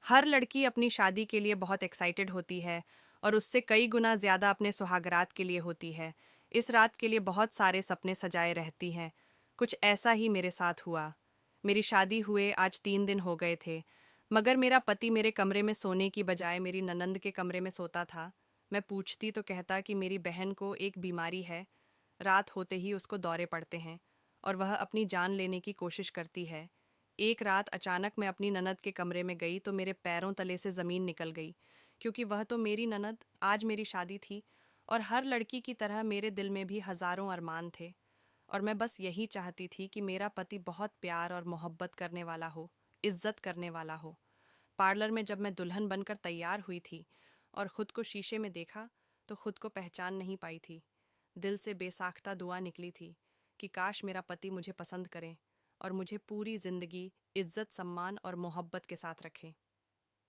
हर लड़की अपनी शादी के लिए बहुत एक्साइटेड होती है और उससे कई गुना ज़्यादा अपने सुहागरात के लिए होती है। इस रात के लिए बहुत सारे सपने सजाए रहती हैं। कुछ ऐसा ही मेरे साथ हुआ। मेरी शादी हुए आज 3 दिन हो गए थे, मगर मेरा पति मेरे कमरे में सोने की बजाय मेरी ननंद के कमरे में सोता था। मैं पूछती तो कहता कि मेरी बहन को एक बीमारी है, रात होते ही उसको दौरे पड़ते हैं और वह अपनी जान लेने की कोशिश करती है। एक रात अचानक मैं अपनी ननद के कमरे में गई तो मेरे पैरों तले से ज़मीन निकल गई, क्योंकि वह तो मेरी ननद, आज मेरी शादी थी और हर लड़की की तरह मेरे दिल में भी हज़ारों अरमान थे। और मैं बस यही चाहती थी कि मेरा पति बहुत प्यार और मोहब्बत करने वाला हो, इज्जत करने वाला हो। पार्लर में जब मैं दुल्हन बनकर तैयार हुई थी और खुद को शीशे में देखा तो खुद को पहचान नहीं पाई थी। दिल से बेसाख्ता दुआ निकली थी कि काश मेरा पति मुझे पसंद करे और मुझे पूरी जिंदगी इज्जत, सम्मान और मोहब्बत के साथ रखे।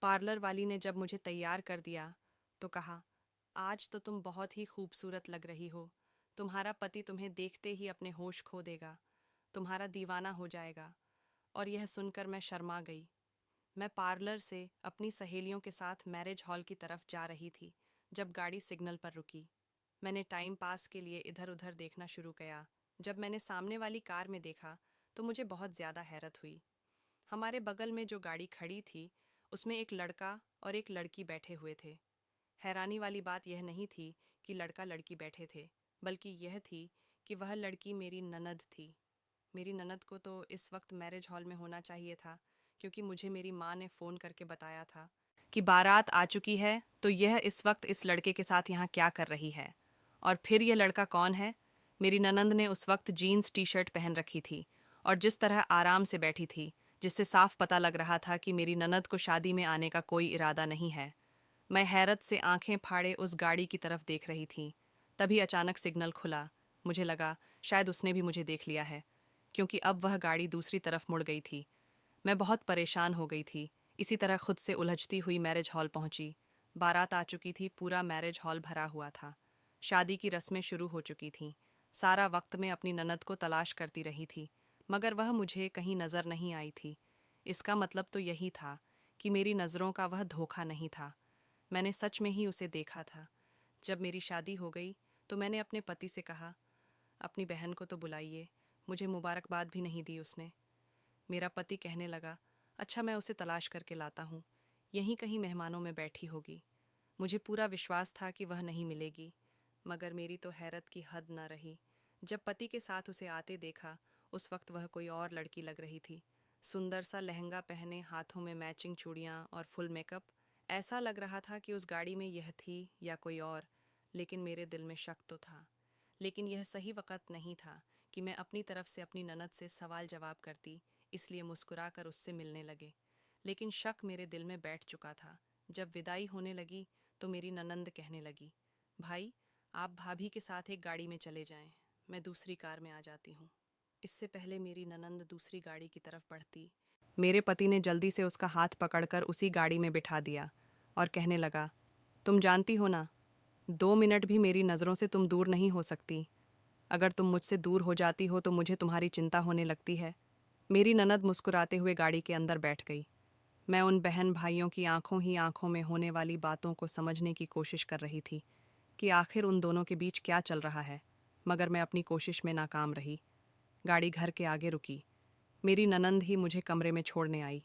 पार्लर वाली ने जब मुझे तैयार कर दिया तो कहा, आज तो तुम बहुत ही खूबसूरत लग रही हो। तुम्हारा पति तुम्हें देखते ही अपने होश खो देगा, तुम्हारा दीवाना हो जाएगा। और यह सुनकर मैं शर्मा गई। मैं पार्लर से अपनी सहेलियों के साथ मैरिज हॉल की तरफ जा रही थी जब गाड़ी सिग्नल पर रुकी। मैंने टाइम पास के लिए इधर उधर देखना शुरू किया। जब मैंने सामने वाली कार में देखा तो मुझे बहुत ज़्यादा हैरत हुई। हमारे बगल में जो गाड़ी खड़ी थी उसमें एक लड़का और एक लड़की बैठे हुए थे। हैरानी वाली बात यह नहीं थी कि लड़का लड़की बैठे थे, बल्कि यह थी कि वह लड़की मेरी ननद थी। मेरी ननद को तो इस वक्त मैरिज हॉल में होना चाहिए था, क्योंकि मुझे मेरी माँ ने फ़ोन करके बताया था कि बारात आ चुकी है, तो यह इस वक्त इस लड़के के साथ यहाँ क्या कर रही है। और फिर यह लड़का कौन है? मेरी ननंद ने उस वक्त जीन्स टी शर्ट पहन रखी थी और जिस तरह आराम से बैठी थी, जिससे साफ पता लग रहा था कि मेरी ननद को शादी में आने का कोई इरादा नहीं है। मैं हैरत से आंखें फाड़े उस गाड़ी की तरफ देख रही थी। तभी अचानक सिग्नल खुला। मुझे लगा शायद उसने भी मुझे देख लिया है, क्योंकि अब वह गाड़ी दूसरी तरफ मुड़ गई थी। मैं बहुत परेशान हो गई थी। इसी तरह खुद से उलझती हुई मैरिज हॉल पहुंची। बारात आ चुकी थी, पूरा मैरिज हॉल भरा हुआ था। शादी की रस्में शुरू हो चुकी थीं। सारा वक्त मैं अपनी ननद को तलाश करती रही थी, मगर वह मुझे कहीं नज़र नहीं आई थी। इसका मतलब तो यही था कि मेरी नज़रों का वह धोखा नहीं था। मैंने सच में ही उसे देखा था। जब मेरी शादी हो गई तो मैंने अपने पति से कहा, अपनी बहन को तो बुलाइए। मुझे मुबारकबाद भी नहीं दी उसने। मेरा पति कहने लगा, अच्छा मैं उसे तलाश करके लाता हूँ, यहीं कहीं मेहमानों में बैठी होगी। मुझे पूरा विश्वास था कि वह नहीं मिलेगी, मगर मेरी तो हैरत की हद न रही। जब पति के साथ उसे आते देखा, उस वक्त वह कोई और लड़की लग रही थी। सुंदर सा लहंगा पहने, हाथों में मैचिंग चूड़ियाँ और फुल मेकअप। ऐसा लग रहा था कि उस गाड़ी में यह थी या कोई और, लेकिन मेरे दिल में शक तो था। लेकिन यह सही वक़्त नहीं था कि मैं अपनी तरफ से अपनी ननद से सवाल जवाब करती, इसलिए मुस्कुराकर उससे मिलने लगे। लेकिन शक मेरे दिल में बैठ चुका था। जब विदाई होने लगी तो मेरी ननंद कहने लगी, भाई आप भाभी के साथ एक गाड़ी में चले जाएं, मैं दूसरी कार में आ जाती हूँ। इससे पहले मेरी ननंद दूसरी गाड़ी की तरफ बढ़ती, मेरे पति ने जल्दी से उसका हाथ पकड़कर उसी गाड़ी में बिठा दिया और कहने लगा, तुम जानती हो ना, 2 मिनट भी मेरी नज़रों से तुम दूर नहीं हो सकती। अगर तुम मुझसे दूर हो जाती हो तो मुझे तुम्हारी चिंता होने लगती है। मेरी ननद मुस्कुराते हुए गाड़ी के अंदर बैठ गई। मैं उन बहन भाइयों की आंखों ही आंखों में होने वाली बातों को समझने की कोशिश कर रही थी कि आखिर उन दोनों के बीच क्या चल रहा है, मगर मैं अपनी कोशिश में नाकाम रही। गाड़ी घर के आगे रुकी। मेरी ननंद ही मुझे कमरे में छोड़ने आई।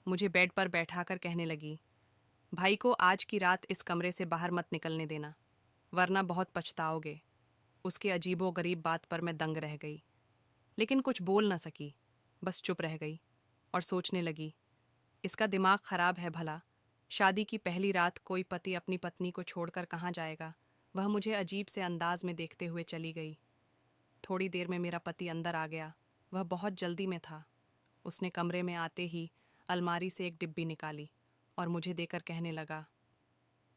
मुझे बेड पर बैठाकर कहने लगी, भाई को आज की रात इस कमरे से बाहर मत निकलने देना, वरना बहुत पछताओगे। उसके अजीबो गरीब बात पर मैं दंग रह गई, लेकिन कुछ बोल न सकी, बस चुप रह गई और सोचने लगी, इसका दिमाग खराब है भला। शादी की पहली रात कोई पति अपनी पत्नी को छोड़कर कहाँ जाएगा। वह मुझे अजीब से अंदाज में देखते हुए चली गई। थोड़ी देर में मेरा पति अंदर आ गया। वह बहुत जल्दी में था। उसने कमरे में आते ही अलमारी से एक डिब्बी निकाली और मुझे देकर कहने लगा,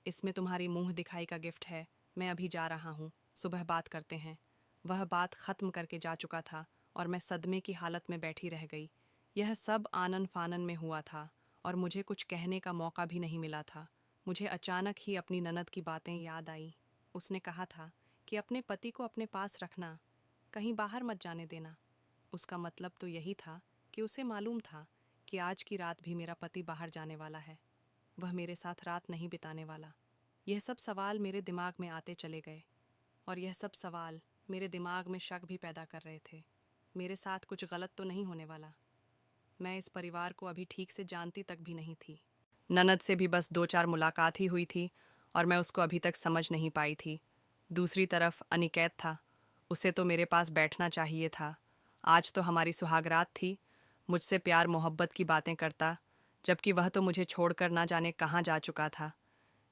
इसमें तुम्हारी मुंह दिखाई का गिफ्ट है, मैं अभी जा रहा हूँ, सुबह बात करते हैं। वह बात ख़त्म करके जा चुका था और मैं सदमे की हालत में बैठी रह गई। यह सब आनन फानन में हुआ था और मुझे कुछ कहने का मौका भी नहीं मिला था। मुझे अचानक ही अपनी ननद की बातें याद आई। उसने कहा था कि अपने पति को अपने पास रखना, कहीं बाहर मत जाने देना। उसका मतलब तो यही था कि उसे मालूम था कि आज की रात भी मेरा पति बाहर जाने वाला है, वह मेरे साथ रात नहीं बिताने वाला। यह सब सवाल मेरे दिमाग में आते चले गए और यह सब सवाल मेरे दिमाग में शक भी पैदा कर रहे थे। मेरे साथ कुछ गलत तो नहीं होने वाला। मैं इस परिवार को अभी ठीक से जानती तक भी नहीं थी। ननद से भी बस 2-4 मुलाकात ही हुई थी और मैं उसको अभी तक समझ नहीं पाई थी। दूसरी तरफ अनिकेत था, उसे तो मेरे पास बैठना चाहिए था। आज तो हमारी सुहागरात थी, मुझसे प्यार मोहब्बत की बातें करता, जबकि वह तो मुझे छोड़कर ना जाने कहाँ जा चुका था।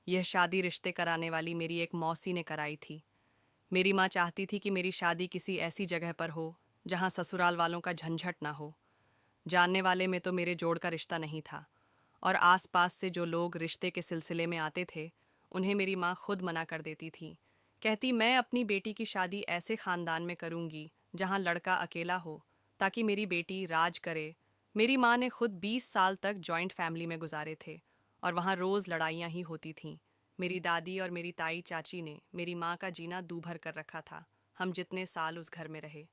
यह शादी रिश्ते कराने वाली मेरी एक मौसी ने कराई थी। मेरी माँ चाहती थी कि मेरी शादी किसी ऐसी जगह पर हो जहाँ ससुराल वालों का झंझट ना हो। जानने वाले में तो मेरे जोड़ का रिश्ता नहीं था और आसपास से जो लोग रिश्ते के सिलसिले में आते थे उन्हें मेरी माँ खुद मना कर देती थी। कहती मैं अपनी बेटी की शादी ऐसे ख़ानदान में करूँगी जहाँ लड़का अकेला हो, ताकि मेरी बेटी राज करे। मेरी माँ ने खुद 20 साल तक जॉइंट फैमिली में गुजारे थे और वहाँ रोज़ लड़ाइयाँ ही होती थीं। मेरी दादी और मेरी ताई चाची ने मेरी माँ का जीना दूभर कर रखा था। हम जितने साल उस घर में रहे,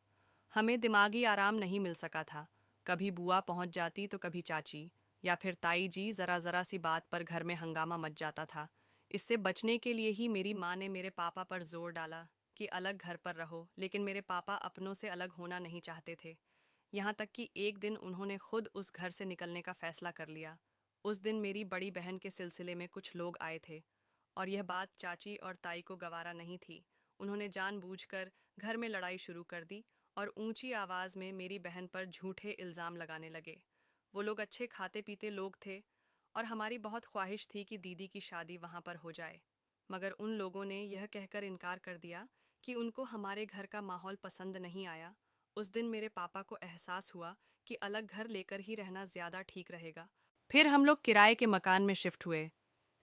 हमें दिमागी आराम नहीं मिल सका था। कभी बुआ पहुंच जाती तो कभी चाची या फिर ताई जी, ज़रा ज़रा सी बात पर घर में हंगामा मच जाता था। इससे बचने के लिए ही मेरी माँ ने मेरे पापा पर जोर डाला कि अलग घर पर रहो, लेकिन मेरे पापा अपनों से अलग होना नहीं चाहते थे। यहाँ तक कि एक दिन उन्होंने खुद उस घर से निकलने का फैसला कर लिया। उस दिन मेरी बड़ी बहन के सिलसिले में कुछ लोग आए थे और यह बात चाची और ताई को गवारा नहीं थी। उन्होंने जानबूझकर घर में लड़ाई शुरू कर दी और ऊंची आवाज़ में मेरी बहन पर झूठे इल्ज़ाम लगाने लगे। वो लोग अच्छे खाते पीते लोग थे और हमारी बहुत ख्वाहिश थी कि दीदी की शादी वहाँ पर हो जाए, मगर उन लोगों ने यह कहकर इनकार कर दिया कि उनको हमारे घर का माहौल पसंद नहीं आया। उस दिन मेरे पापा को एहसास हुआ कि अलग घर लेकर ही रहना ज़्यादा ठीक रहेगा। फिर हम लोग किराए के मकान में शिफ्ट हुए।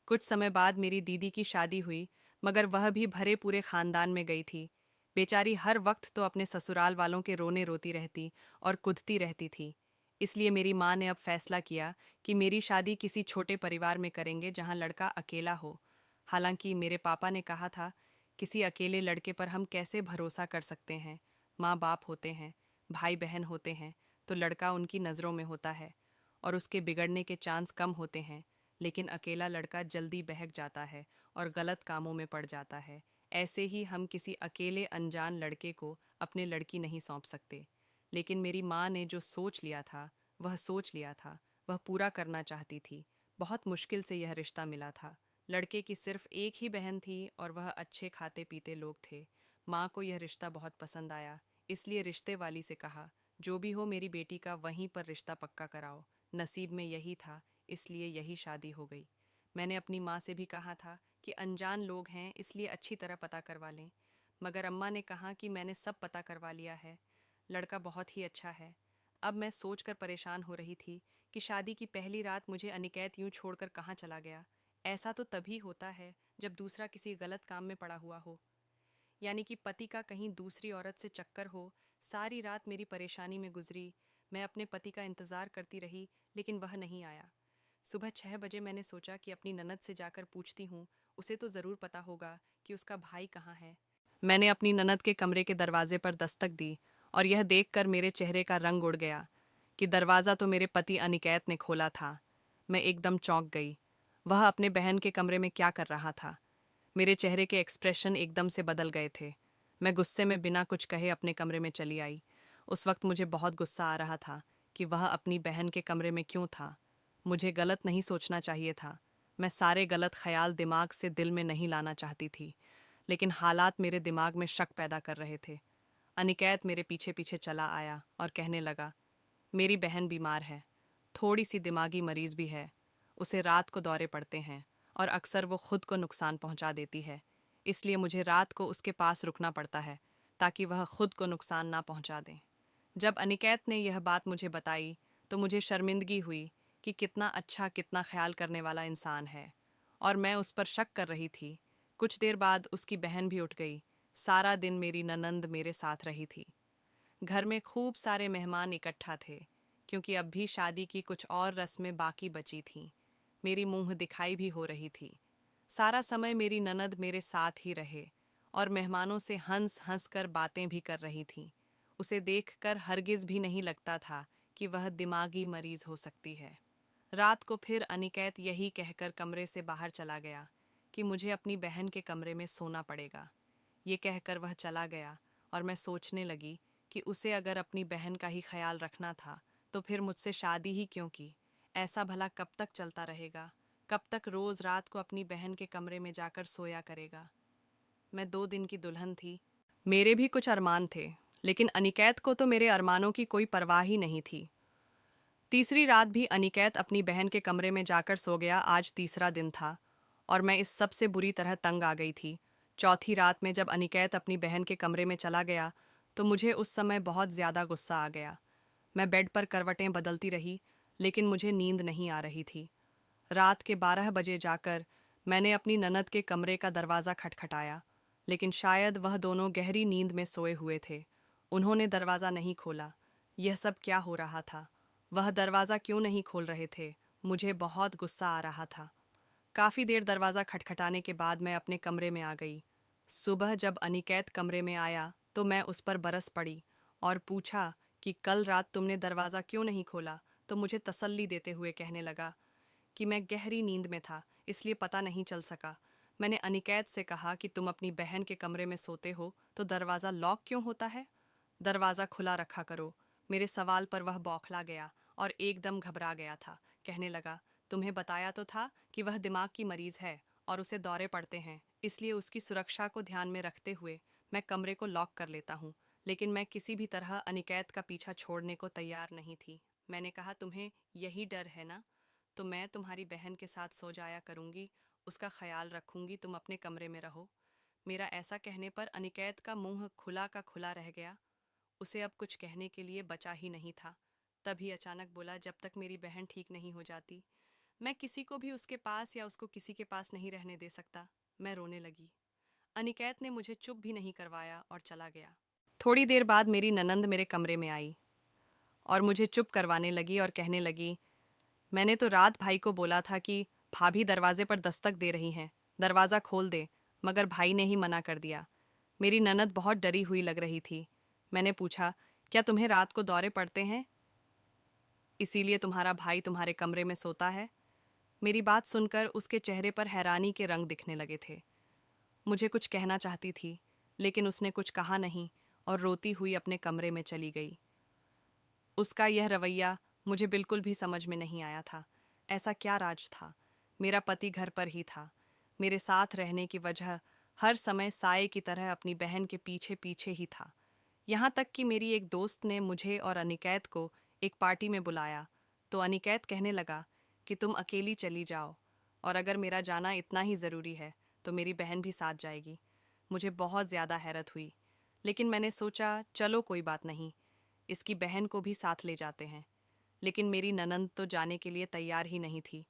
कुछ समय बाद मेरी दीदी की शादी हुई, मगर वह भी भरे पूरे खानदान में गई थी। बेचारी हर वक्त तो अपने ससुराल वालों के रोने रोती रहती और कुदती रहती थी। इसलिए मेरी माँ ने अब फैसला किया कि मेरी शादी किसी छोटे परिवार में करेंगे जहाँ लड़का अकेला हो। हालांकि मेरे पापा ने कहा था, किसी अकेले लड़के पर हम कैसे भरोसा कर सकते हैं। माँ बाप होते हैं, भाई बहन होते हैं, तो लड़का उनकी नज़रों में होता है और उसके बिगड़ने के चांस कम होते हैं। लेकिन अकेला लड़का जल्दी बहक जाता है और गलत कामों में पड़ जाता है। ऐसे ही हम किसी अकेले अनजान लड़के को अपने लड़की नहीं सौंप सकते। लेकिन मेरी माँ ने जो सोच लिया था, वह सोच लिया था, वह पूरा करना चाहती थी। बहुत मुश्किल से यह रिश्ता मिला था। लड़के की सिर्फ एक ही बहन थी और वह अच्छे खाते पीते लोग थे। माँ को यह रिश्ता बहुत पसंद आया, इसलिए रिश्ते वाली से कहा, जो भी हो मेरी बेटी का वहीं पर रिश्ता पक्का कराओ। नसीब में यही था, इसलिए यही शादी हो गई। मैंने अपनी माँ से भी कहा था कि अनजान लोग हैं, इसलिए अच्छी तरह पता करवा लें, मगर अम्मा ने कहा कि मैंने सब पता करवा लिया है, लड़का बहुत ही अच्छा है। अब मैं सोचकर परेशान हो रही थी कि शादी की पहली रात मुझे अनिकेत यूं छोड़कर कहाँ चला गया। ऐसा तो तभी होता है जब दूसरा किसी गलत काम में पड़ा हुआ हो, यानी कि पति का कहीं दूसरी औरत से चक्कर हो। सारी रात मेरी परेशानी में गुजरी। मैं अपने पति का इंतज़ार करती रही, लेकिन वह नहीं आया। सुबह 6 बजे मैंने सोचा कि अपनी ननद से जाकर पूछती हूँ, उसे तो ज़रूर पता होगा कि उसका भाई कहाँ है। मैंने अपनी ननद के कमरे के दरवाजे पर दस्तक दी और यह देखकर मेरे चेहरे का रंग उड़ गया कि दरवाज़ा तो मेरे पति अनिकेत ने खोला था। मैं एकदम चौंक गई। वह अपने बहन के कमरे में क्या कर रहा था? मेरे चेहरे के एक्सप्रेशन एकदम से बदल गए थे। मैं गुस्से में बिना कुछ कहे अपने कमरे में चली आई। उस वक्त मुझे बहुत गुस्सा आ रहा था कि वह अपनी बहन के कमरे में क्यों था। मुझे गलत नहीं सोचना चाहिए था। मैं सारे गलत ख्याल दिमाग से दिल में नहीं लाना चाहती थी, लेकिन हालात मेरे दिमाग में शक पैदा कर रहे थे। अनिकेत मेरे पीछे पीछे चला आया और कहने लगा, मेरी बहन बीमार है, थोड़ी सी दिमागी मरीज भी है। उसे रात को दौरे पड़ते हैं और अक्सर वो खुद को नुकसान पहुंचा देती है। इसलिए मुझे रात को उसके पास रुकना पड़ता है ताकि वह खुद को नुकसान ना पहुंचा दे। जब अनिकेत ने यह बात मुझे बताई तो मुझे शर्मिंदगी हुई कि कितना अच्छा, कितना ख्याल करने वाला इंसान है, और मैं उस पर शक कर रही थी। कुछ देर बाद उसकी बहन भी उठ गई। सारा दिन मेरी ननंद मेरे साथ रही थी। घर में खूब सारे मेहमान इकट्ठा थे, क्योंकि अब भी शादी की कुछ और रस्में बाकी बची थीं। मेरी मुंह दिखाई भी हो रही थी। सारा समय मेरी ननद मेरे साथ ही रहे और मेहमानों से हंस हंस कर बातें भी कर रही थी। उसे देखकर हरगिज भी नहीं लगता था कि वह दिमागी मरीज हो सकती है। रात को फिर अनिकेत यही कहकर कमरे से बाहर चला गया कि मुझे अपनी बहन के कमरे में सोना पड़ेगा। ये कहकर वह चला गया और मैं सोचने लगी कि उसे अगर अपनी बहन का ही ख्याल रखना था तो फिर मुझसे शादी ही क्यों की। ऐसा भला कब तक चलता रहेगा? कब तक रोज रात को अपनी बहन के कमरे में जाकर सोया करेगा? मैं 2 दिन की दुल्हन थी। मेरे भी कुछ अरमान थे, लेकिन अनिकेत को तो मेरे अरमानों की कोई परवाह ही नहीं थी। तीसरी रात भी अनिकेत अपनी बहन के कमरे में जाकर सो गया। आज तीसरा दिन था और मैं इस सब से बुरी तरह तंग आ गई थी। चौथी रात में जब अनिकेत अपनी बहन के कमरे में चला गया तो मुझे उस समय बहुत ज़्यादा गुस्सा आ गया। मैं बेड पर करवटें बदलती रही, लेकिन मुझे नींद नहीं आ रही थी। रात के 12 बजे जाकर मैंने अपनी ननद के कमरे का दरवाज़ा खटखटाया, लेकिन शायद वह दोनों गहरी नींद में सोए हुए थे। उन्होंने दरवाज़ा नहीं खोला। यह सब क्या हो रहा था? वह दरवाज़ा क्यों नहीं खोल रहे थे? मुझे बहुत गुस्सा आ रहा था। काफ़ी देर दरवाज़ा खटखटाने के बाद मैं अपने कमरे में आ गई। सुबह जब अनिकेत कमरे में आया तो मैं उस पर बरस पड़ी और पूछा कि कल रात तुमने दरवाज़ा क्यों नहीं खोला? तो मुझे तसल्ली देते हुए कहने लगा कि मैं गहरी नींद में था, इसलिए पता नहीं चल सका। मैंने अनिकेत से कहा कि तुम अपनी बहन के कमरे में सोते हो तो दरवाज़ा लॉक क्यों होता है? दरवाज़ा खुला रखा करो। मेरे सवाल पर वह बौखला गया और एकदम घबरा गया था। कहने लगा, तुम्हें बताया तो था कि वह दिमाग की मरीज़ है और उसे दौरे पड़ते हैं, इसलिए उसकी सुरक्षा को ध्यान में रखते हुए मैं कमरे को लॉक कर लेता हूँ। लेकिन मैं किसी भी तरह अनिकेत का पीछा छोड़ने को तैयार नहीं थी। मैंने कहा, तुम्हें यही डर है ना? तो मैं तुम्हारी बहन के साथ सो जाया करूंगी, उसका ख्याल रखूंगी, तुम अपने कमरे में रहो। मेरा ऐसा कहने पर अनिकेत का मुंह खुला का खुला रह गया। उसे अब कुछ कहने के लिए बचा ही नहीं था। तभी अचानक बोला, जब तक मेरी बहन ठीक नहीं हो जाती मैं किसी को भी उसके पास या उसको किसी के पास नहीं रहने दे सकता। मैं रोने लगी। अनिकेत ने मुझे चुप भी नहीं करवाया और चला गया। थोड़ी देर बाद मेरी ननंद मेरे कमरे में आई और मुझे चुप करवाने लगी और कहने लगी, मैंने तो रात भाई को बोला था कि भाभी दरवाजे पर दस्तक दे रही हैं, दरवाज़ा खोल दे, मगर भाई ने ही मना कर दिया। मेरी ननद बहुत डरी हुई लग रही थी। मैंने पूछा, क्या तुम्हें रात को दौरे पड़ते हैं, इसीलिए तुम्हारा भाई तुम्हारे कमरे में सोता है? मेरी बात सुनकर उसके चेहरे पर हैरानी के रंग दिखने लगे थे। मुझे कुछ कहना चाहती थी, लेकिन उसने कुछ कहा नहीं और रोती हुई अपने कमरे में चली गई। उसका यह रवैया मुझे बिल्कुल भी समझ में नहीं आया था। ऐसा क्या राज था? मेरा पति घर पर ही था, मेरे साथ रहने की वजह हर समय साये की तरह अपनी बहन के पीछे पीछे ही था। यहाँ तक कि मेरी एक दोस्त ने मुझे और अनिकेत को एक पार्टी में बुलाया तो अनिकेत कहने लगा कि तुम अकेली चली जाओ, और अगर मेरा जाना इतना ही ज़रूरी है तो मेरी बहन भी साथ जाएगी। मुझे बहुत ज़्यादा हैरत हुई, लेकिन मैंने सोचा चलो कोई बात नहीं, इसकी बहन को भी साथ ले जाते हैं। लेकिन मेरी ननद तो जाने के लिए तैयार ही नहीं थी।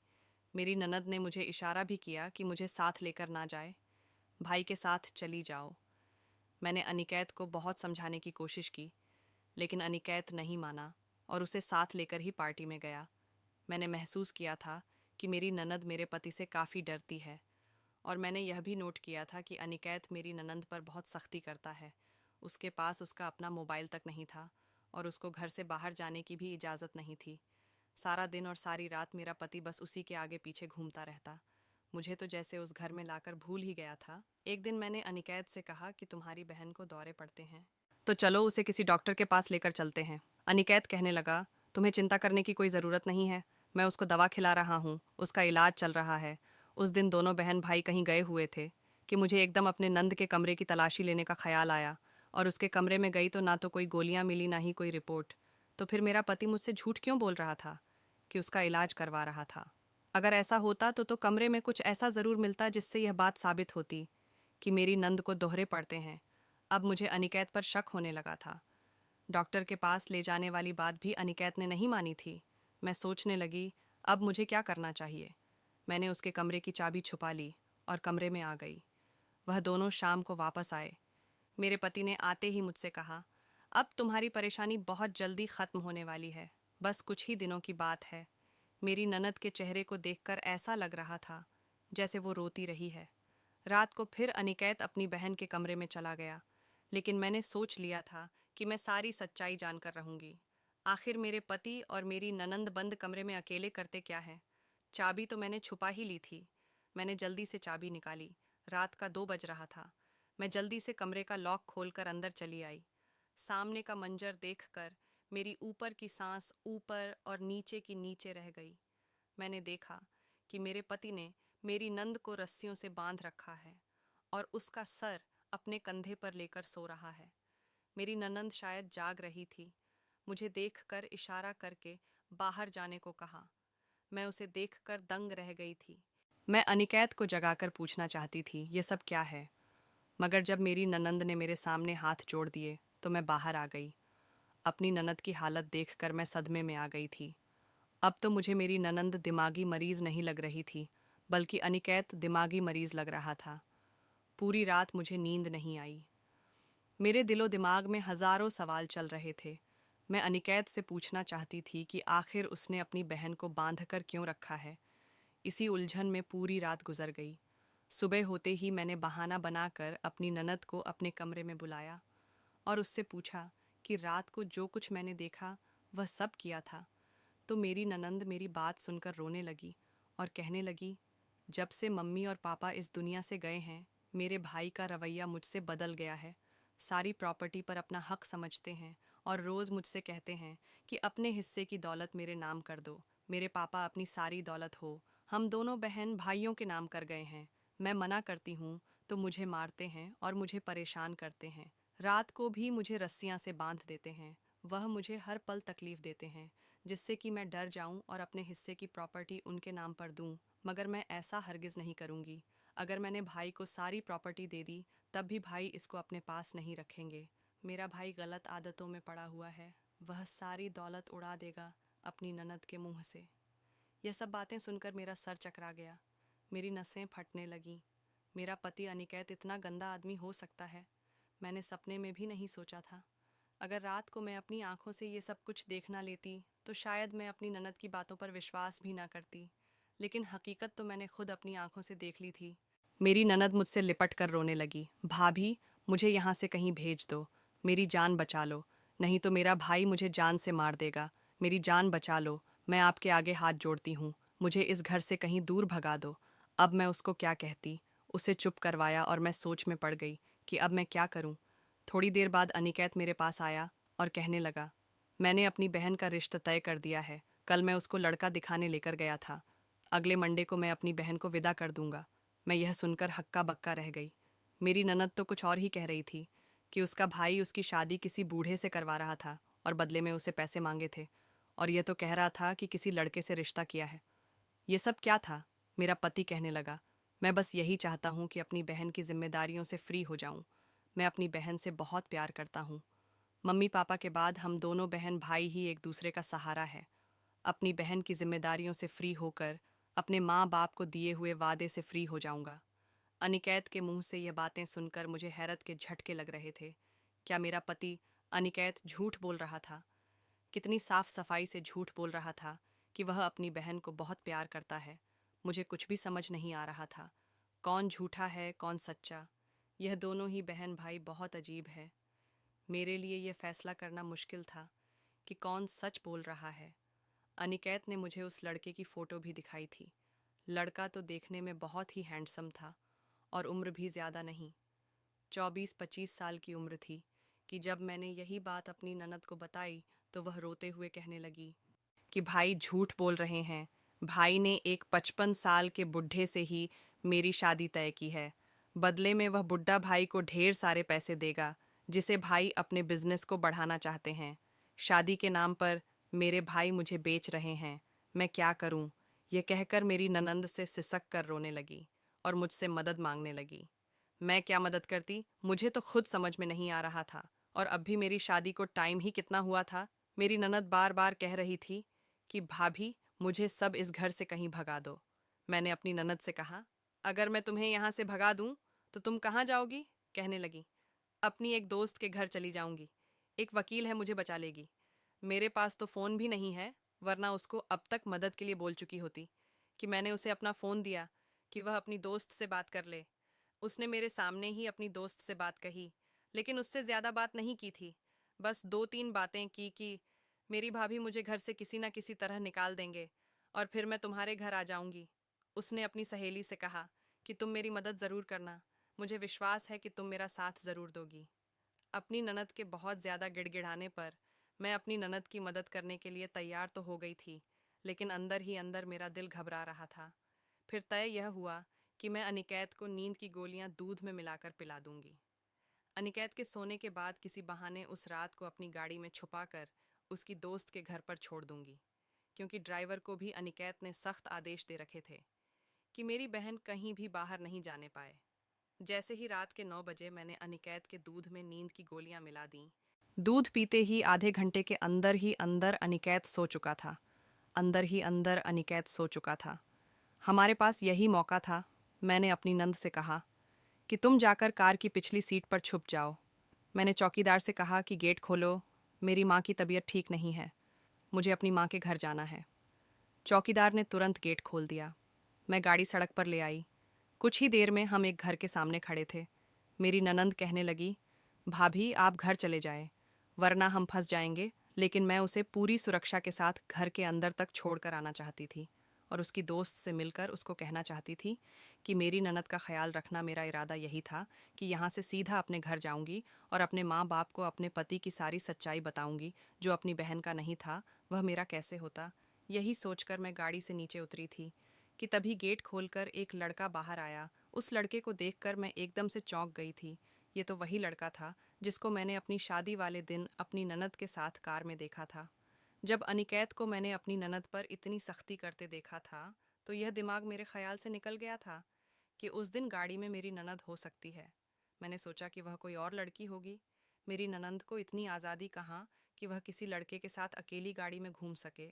मेरी ननद ने मुझे इशारा भी किया कि मुझे साथ लेकर ना जाए, भाई के साथ चली जाओ। मैंने अनिकेत को बहुत समझाने की कोशिश की, लेकिन अनिकेत नहीं माना और उसे साथ लेकर ही पार्टी में गया। मैंने महसूस किया था कि मेरी ननद मेरे पति से काफ़ी डरती है, और मैंने यह भी नोट किया था कि अनिकेत मेरी ननद पर बहुत सख्ती करता है। उसके पास उसका अपना मोबाइल तक नहीं था और उसको घर से बाहर जाने की भी इजाज़त नहीं थी। सारा दिन और सारी रात मेरा पति बस उसी के आगे पीछे घूमता रहता। मुझे तो जैसे उस घर में लाकर भूल ही गया था। एक दिन मैंने अनिकेत से कहा कि तुम्हारी बहन को दौरे पड़ते हैं, तो चलो उसे किसी डॉक्टर के पास लेकर चलते हैं। अनिकेत कहने लगा, तुम्हें चिंता करने की कोई ज़रूरत नहीं है, मैं उसको दवा खिला रहा हूँ, उसका इलाज चल रहा है। उस दिन दोनों बहन भाई कहीं गए हुए थे कि मुझे एकदम अपने नंद के कमरे की तलाशी लेने का ख्याल आया, और उसके कमरे में गई तो ना तो कोई गोलियां मिली ना ही कोई रिपोर्ट। तो फिर मेरा पति मुझसे झूठ क्यों बोल रहा था कि उसका इलाज करवा रहा था? अगर ऐसा होता तो कमरे में कुछ ऐसा ज़रूर मिलता जिससे यह बात साबित होती कि मेरी नंद को दोहरे पड़ते हैं। अब मुझे अनिकेत पर शक होने लगा था। डॉक्टर के पास ले जाने वाली बात भी अनिकेत ने नहीं मानी थी। मैं सोचने लगी, अब मुझे क्या करना चाहिए। मैंने उसके कमरे की चाबी छुपा ली और कमरे में आ गई। वह दोनों शाम को वापस आए। मेरे पति ने आते ही मुझसे कहा, अब तुम्हारी परेशानी बहुत जल्दी ख़त्म होने वाली है, बस कुछ ही दिनों की बात है। मेरी ननद के चेहरे को देखकर ऐसा लग रहा था जैसे वो रोती रही है। रात को फिर अनिकेत अपनी बहन के कमरे में चला गया, लेकिन मैंने सोच लिया था कि मैं सारी सच्चाई जानकर रहूंगी। आखिर मेरे पति और मेरी ननंद बंद कमरे में अकेले करते क्या है? चाबी तो मैंने छुपा ही ली थी। मैंने जल्दी से चाबी निकाली। रात का 2 बज रहा था। मैं जल्दी से कमरे का लॉक खोलकर अंदर चली आई। सामने का मंजर देखकर मेरी ऊपर की सांस ऊपर और नीचे की नीचे रह गई। मैंने देखा कि मेरे पति ने मेरी नंद को रस्सियों से बांध रखा है और उसका सर अपने कंधे पर लेकर सो रहा है। मेरी ननंद शायद जाग रही थी। मुझे देखकर इशारा करके बाहर जाने को कहा। मैं उसे देखकर दंग रह गई थी। मैं अनिकेत को जगाकर पूछना चाहती थी ये सब क्या है, मगर जब मेरी ननंद ने मेरे सामने हाथ जोड़ दिए तो मैं बाहर आ गई। अपनी ननद की हालत देखकर मैं सदमे में आ गई थी। अब तो मुझे मेरी ननंद दिमागी मरीज नहीं लग रही थी, बल्कि अनिकेत दिमागी मरीज लग रहा था। पूरी रात मुझे नींद नहीं आई। मेरे दिलो दिमाग में हजारों सवाल चल रहे थे। मैं अनिकेत से पूछना चाहती थी कि आखिर उसने अपनी बहन को बांधकर क्यों रखा है। इसी उलझन में पूरी रात गुजर गई। सुबह होते ही मैंने बहाना बनाकर अपनी ननद को अपने कमरे में बुलाया और उससे पूछा कि रात को जो कुछ मैंने देखा वह सब किया था। तो मेरी ननंद मेरी बात सुनकर रोने लगी और कहने लगी, जब से मम्मी और पापा इस दुनिया से गए हैं मेरे भाई का रवैया मुझसे बदल गया है। सारी प्रॉपर्टी पर अपना हक समझते हैं और रोज़ मुझसे कहते हैं कि अपने हिस्से की दौलत मेरे नाम कर दो। मेरे पापा अपनी सारी दौलत हो, हम दोनों बहन भाइयों के नाम कर गए हैं। मैं मना करती हूँ तो मुझे मारते हैं और मुझे परेशान करते हैं। रात को भी मुझे रस्सियाँ से बांध देते हैं। वह मुझे हर पल तकलीफ देते हैं, जिससे कि मैं डर जाऊं और अपने हिस्से की प्रॉपर्टी उनके नाम पर दूं। मगर मैं ऐसा हरगिज़ नहीं करूंगी। अगर मैंने भाई को सारी प्रॉपर्टी दे दी तब भी भाई इसको अपने पास नहीं रखेंगे। मेरा भाई गलत आदतों में पड़ा हुआ है। वह सारी दौलत उड़ा देगा अपनी ननद के मुंह से। यह सब बातें सुनकर मेरा सर चकरा गया। मेरी नसें फटने लगीं। मेरा पति अनिकेत इतना गंदा आदमी हो सकता है, मैंने सपने में भी नहीं सोचा था। अगर रात को मैं अपनी आंखों से ये सब कुछ देख ना लेती तो शायद मैं अपनी ननद की बातों पर विश्वास भी ना करती। लेकिन हकीकत तो मैंने खुद अपनी आंखों से देख ली थी। मेरी ननद मुझसे लिपट कर रोने लगी, भाभी मुझे यहाँ से कहीं भेज दो, मेरी जान बचा लो, नहीं तो मेरा भाई मुझे जान से मार देगा। मेरी जान बचा लो, मैं आपके आगे हाथ जोड़ती हूँ, मुझे इस घर से कहीं दूर भगा दो। अब मैं उसको क्या कहती। उसे चुप करवाया और मैं सोच में पड़ गई कि अब मैं क्या करूँ। थोड़ी देर बाद अनिकेत मेरे पास आया और कहने लगा, मैंने अपनी बहन का रिश्ता तय कर दिया है। कल मैं उसको लड़का दिखाने लेकर गया था। अगले मंडे को मैं अपनी बहन को विदा कर दूंगा। मैं यह सुनकर हक्का बक्का रह गई। मेरी ननद तो कुछ और ही कह रही थी कि उसका भाई उसकी शादी किसी बूढ़े से करवा रहा था और बदले में उसे पैसे मांगे थे, और यह तो कह रहा था कि किसी लड़के से रिश्ता किया है। ये सब क्या था? मेरा पति कहने लगा, मैं बस यही चाहता हूँ कि अपनी बहन की जिम्मेदारियों से फ्री हो जाऊँ। मैं अपनी बहन से बहुत प्यार करता हूँ। मम्मी पापा के बाद हम दोनों बहन भाई ही एक दूसरे का सहारा है। अपनी बहन की जिम्मेदारियों से फ्री होकर अपने माँ बाप को दिए हुए वादे से फ्री हो जाऊंगा। अनिकेत के मुंह से ये बातें सुनकर मुझे हैरत के झटके लग रहे थे। क्या मेरा पति अनिकेत झूठ बोल रहा था? कितनी साफ सफाई से झूठ बोल रहा था कि वह अपनी बहन को बहुत प्यार करता है। मुझे कुछ भी समझ नहीं आ रहा था, कौन झूठा है कौन सच्चा। यह दोनों ही बहन भाई बहुत अजीब है। मेरे लिए यह फैसला करना मुश्किल था कि कौन सच बोल रहा है। अनिकेत ने मुझे उस लड़के की फ़ोटो भी दिखाई थी। लड़का तो देखने में बहुत ही हैंडसम था और उम्र भी ज़्यादा नहीं, 24-25 साल की उम्र थी कि जब मैंने यही बात अपनी ननद को बताई तो वह रोते हुए कहने लगी कि भाई झूठ बोल रहे हैं। भाई ने एक 55 साल के बुढ़े से ही मेरी शादी तय की है। बदले में वह बुढ़ा भाई को ढेर सारे पैसे देगा जिसे भाई अपने बिजनेस को बढ़ाना चाहते हैं। शादी के नाम पर मेरे भाई मुझे बेच रहे हैं। मैं क्या करूं? यह कहकर मेरी ननंद से सिसक कर रोने लगी और मुझसे मदद मांगने लगी। मैं क्या मदद करती, मुझे तो खुद समझ में नहीं आ रहा था। और अब भी मेरी शादी को टाइम ही कितना हुआ था। मेरी ननद बार बार कह रही थी कि भाभी मुझे सब इस घर से कहीं भगा दो। मैंने अपनी ननद से कहा, अगर मैं तुम्हें यहाँ से भगा दूं तो तुम कहाँ जाओगी? कहने लगी, अपनी एक दोस्त के घर चली जाऊंगी। एक वकील है, मुझे बचा लेगी। मेरे पास तो फ़ोन भी नहीं है, वरना उसको अब तक मदद के लिए बोल चुकी होती। कि मैंने उसे अपना फ़ोन दिया कि वह अपनी दोस्त से बात कर ले। उसने मेरे सामने ही अपनी दोस्त से बात कही, लेकिन उससे ज़्यादा बात नहीं की थी। बस 2-3 बातें की कि मेरी भाभी मुझे घर से किसी न किसी तरह निकाल देंगे और फिर मैं तुम्हारे घर आ जाऊंगी। उसने अपनी सहेली से कहा कि तुम मेरी मदद ज़रूर करना, मुझे विश्वास है कि तुम मेरा साथ ज़रूर दोगी। अपनी ननद के बहुत ज़्यादा गिड़गिड़ाने पर मैं अपनी ननद की मदद करने के लिए तैयार तो हो गई थी, लेकिन अंदर ही अंदर मेरा दिल घबरा रहा था। फिर तय यह हुआ कि मैं अनिकेत को नींद की गोलियां दूध में मिलाकर पिला दूंगी। अनिकेत के सोने के बाद किसी बहाने उस रात को अपनी गाड़ी में छुपाकर उसकी दोस्त के घर पर छोड़ दूंगी, क्योंकि ड्राइवर को भी अनिकेत ने सख्त आदेश दे रखे थे कि मेरी बहन कहीं भी बाहर नहीं जाने पाए। जैसे ही रात के 9 बजे मैंने अनिकेत के दूध में नींद की गोलियां मिला दी, दूध पीते ही आधे घंटे के अंदर ही अंदर अनिकेत सो चुका था। अंदर ही अंदर अनिकेत सो चुका था। हमारे पास यही मौका था। मैंने अपनी नंद से कहा कि तुम जाकर कार की पिछली सीट पर छुप जाओ। मैंने चौकीदार से कहा कि गेट खोलो, मेरी माँ की तबीयत ठीक नहीं है, मुझे अपनी माँ के घर जाना है। चौकीदार ने तुरंत गेट खोल दिया। मैं गाड़ी सड़क पर ले आई। कुछ ही देर में हम एक घर के सामने खड़े थे। मेरी ननंद कहने लगी, भाभी आप घर चले जाएं, वरना हम फंस जाएंगे। लेकिन मैं उसे पूरी सुरक्षा के साथ घर के अंदर तक छोड़कर आना चाहती थी और उसकी दोस्त से मिलकर उसको कहना चाहती थी कि मेरी ननद का ख्याल रखना। मेरा इरादा यही था कि यहाँ से सीधा अपने घर जाऊंगी और अपने माँ बाप को अपने पति की सारी सच्चाई बताऊंगी। जो अपनी बहन का नहीं था, वह मेरा कैसे होता। यही सोचकर मैं गाड़ी से नीचे उतरी थी कि तभी गेट खोलकर एक लड़का बाहर आया। उस लड़के को देखकर मैं एकदम से चौंक गई थी। ये तो वही लड़का था जिसको मैंने अपनी शादी वाले दिन अपनी ननद के साथ कार में देखा था। जब अनिकेत को मैंने अपनी ननद पर इतनी सख्ती करते देखा था, तो यह दिमाग मेरे ख्याल से निकल गया था कि उस दिन गाड़ी में मेरी ननद हो सकती है। मैंने सोचा कि वह कोई और लड़की होगी। मेरी ननद को इतनी आज़ादी कहाँ कि वह किसी लड़के के साथ अकेली गाड़ी में घूम सके।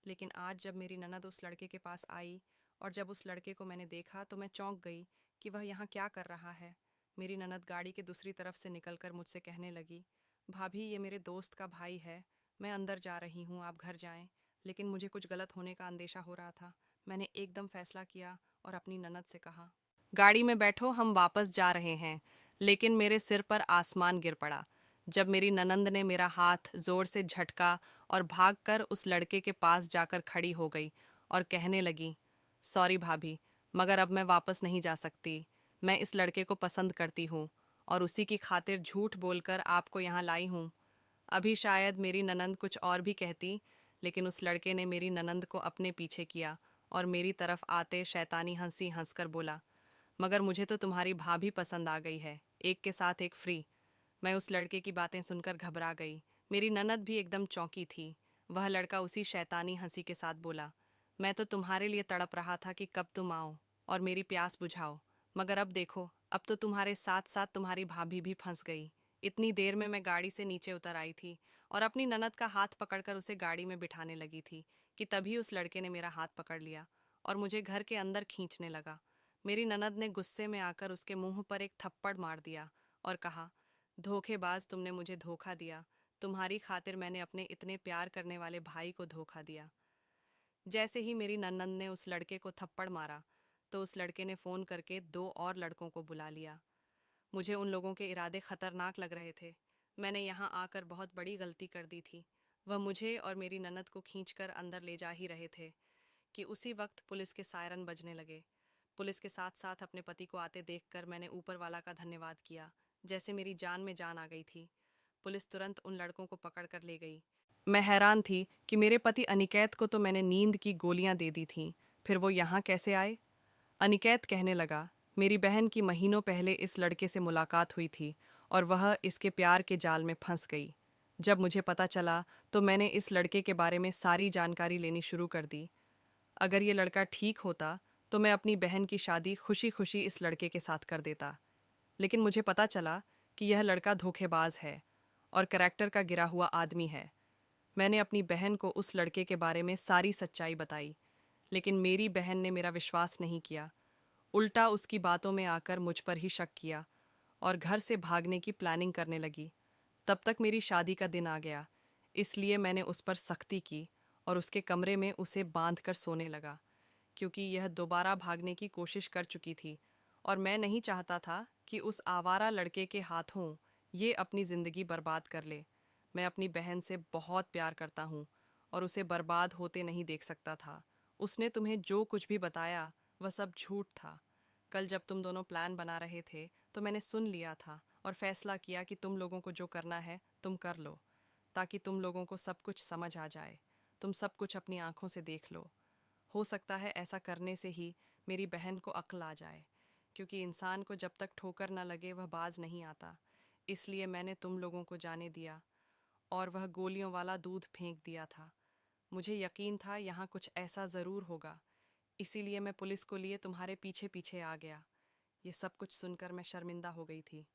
लेकिन आज जब मेरी ननद उस लड़के के पास आई और जब उस लड़के को मैंने देखा, तो मैं चौंक गई कि वह यहाँ क्या कर रहा है। मेरी ननद गाड़ी के दूसरी तरफ से निकलकर मुझसे कहने लगी, भाभी ये मेरे दोस्त का भाई है, मैं अंदर जा रही हूँ, आप घर जाएं। लेकिन मुझे कुछ गलत होने का अंदेशा हो रहा था। मैंने एकदम फैसला किया और अपनी ननद से कहा, गाड़ी में बैठो, हम वापस जा रहे हैं। लेकिन मेरे सिर पर आसमान गिर पड़ा जब मेरी ननंद ने मेरा हाथ जोर से झटका और भागकर उस लड़के के पास जाकर खड़ी हो गई और कहने लगी, सॉरी भाभी, मगर अब मैं वापस नहीं जा सकती। मैं इस लड़के को पसंद करती हूँ और उसी की खातिर झूठ बोलकर आपको यहाँ लाई हूँ। अभी शायद मेरी ननंद कुछ और भी कहती, लेकिन उस लड़के ने मेरी ननंद को अपने पीछे किया और मेरी तरफ आते शैतानी हंसी हंसकर बोला, मगर मुझे तो तुम्हारी भाभी पसंद आ गई है, एक के साथ एक फ्री। मैं उस लड़के की बातें सुनकर घबरा गई। मेरी ननद भी एकदम चौंकी थी। वह लड़का उसी शैतानी हंसी के साथ बोला, मैं तो तुम्हारे लिए तड़प रहा था कि कब तुम आओ और मेरी प्यास बुझाओ, मगर अब देखो, अब तो तुम्हारे साथ साथ तुम्हारी भाभी भी फंस गई। इतनी देर में मैं गाड़ी से नीचे उतर आई थी और अपनी ननद का हाथ पकड़कर उसे गाड़ी में बिठाने लगी थी कि तभी उस लड़के ने मेरा हाथ पकड़ लिया और मुझे घर के अंदर खींचने लगा। मेरी ननद ने गुस्से में आकर उसके मुंह पर एक थप्पड़ मार दिया और कहा, धोखेबाज, तुमने मुझे धोखा दिया। तुम्हारी खातिर मैंने अपने इतने प्यार करने वाले भाई को धोखा दिया। जैसे ही मेरी ननंद ने उस लड़के को थप्पड़ मारा, तो उस लड़के ने फ़ोन करके 2 और लड़कों को बुला लिया। मुझे उन लोगों के इरादे खतरनाक लग रहे थे। मैंने यहाँ आकर बहुत बड़ी गलती कर दी थी। वह मुझे और मेरी ननद को खींचकर अंदर ले जा ही रहे थे कि उसी वक्त पुलिस के सायरन बजने लगे। पुलिस के साथ साथ अपने पति को आते देखकर मैंने ऊपर वाला का धन्यवाद किया, जैसे मेरी जान में जान आ गई थी। पुलिस तुरंत उन लड़कों को पकड़ कर ले गई। मैं हैरान थी कि मेरे पति अनिकेत को तो मैंने नींद की गोलियां दे दी थीं, फिर वो यहाँ कैसे आए। अनिकेत कहने लगा, मेरी बहन की महीनों पहले इस लड़के से मुलाकात हुई थी और वह इसके प्यार के जाल में फंस गई। जब मुझे पता चला तो मैंने इस लड़के के बारे में सारी जानकारी लेनी शुरू कर दी। अगर ये लड़का ठीक होता तो मैं अपनी बहन की शादी खुशी खुशी इस लड़के के साथ कर देता। लेकिन मुझे पता चला कि यह लड़का धोखेबाज है और करैक्टर का गिरा हुआ आदमी है। मैंने अपनी बहन को उस लड़के के बारे में सारी सच्चाई बताई, लेकिन मेरी बहन ने मेरा विश्वास नहीं किया। उल्टा उसकी बातों में आकर मुझ पर ही शक किया और घर से भागने की प्लानिंग करने लगी। तब तक मेरी शादी का दिन आ गया, इसलिए मैंने उस पर सख्ती की और उसके कमरे में उसे बांध कर सोने लगा, क्योंकि यह दोबारा भागने की कोशिश कर चुकी थी और मैं नहीं चाहता था कि उस आवारा लड़के के हाथों ये अपनी ज़िंदगी बर्बाद कर ले। मैं अपनी बहन से बहुत प्यार करता हूँ और उसे बर्बाद होते नहीं देख सकता था। उसने तुम्हें जो कुछ भी बताया वह सब झूठ था। कल जब तुम दोनों प्लान बना रहे थे तो मैंने सुन लिया था और फैसला किया कि तुम लोगों को जो करना है तुम कर लो, ताकि तुम लोगों को सब कुछ समझ आ जाए, तुम सब कुछ अपनी आंखों से देख लो। हो सकता है ऐसा करने से ही मेरी बहन को अक्ल आ जाए, क्योंकि इंसान को जब तक ठोकर न लगे वह बाज नहीं आता। इसलिए मैंने तुम लोगों को जाने दिया और वह गोलियों वाला दूध फेंक दिया था। मुझे यकीन था यहाँ कुछ ऐसा ज़रूर होगा, इसीलिए मैं पुलिस को लिए तुम्हारे पीछे पीछे आ गया। ये सब कुछ सुनकर मैं शर्मिंदा हो गई थी।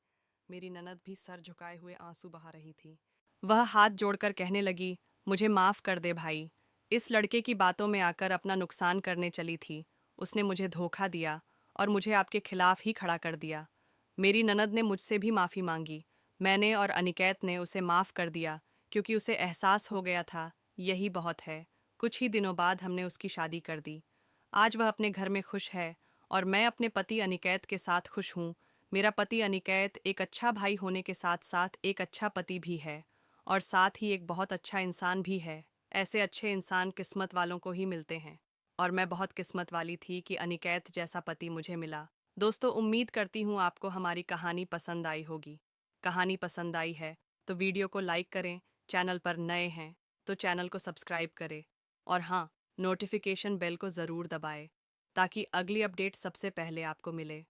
मेरी ननद भी सर झुकाए हुए आंसू बहा रही थी। वह हाथ जोड़कर कहने लगी, मुझे माफ़ कर दे भाई। इस लड़के की बातों में आकर अपना नुकसान करने चली थी। उसने मुझे धोखा दिया और मुझे आपके खिलाफ ही खड़ा कर दिया। मेरी ननद ने मुझसे भी माफ़ी मांगी। मैंने और अनिकेत ने उसे माफ़ कर दिया, क्योंकि उसे एहसास हो गया था यही बहुत है। कुछ ही दिनों बाद हमने उसकी शादी कर दी। आज वह अपने घर में खुश है और मैं अपने पति अनिकेत के साथ खुश हूँ। मेरा पति अनिकेत एक अच्छा भाई होने के साथ साथ एक अच्छा पति भी है और साथ ही एक बहुत अच्छा इंसान भी है। ऐसे अच्छे इंसान किस्मत वालों को ही मिलते हैं और मैं बहुत किस्मत वाली थी कि अनिकेत जैसा पति मुझे मिला। दोस्तों, उम्मीद करती हूँ आपको हमारी कहानी पसंद आई होगी। कहानी पसंद आई है तो वीडियो को लाइक करें, चैनल पर नए हैं तो चैनल को सब्सक्राइब करें और हाँ, नोटिफिकेशन बेल को ज़रूर दबाएं ताकि अगली अपडेट सबसे पहले आपको मिले।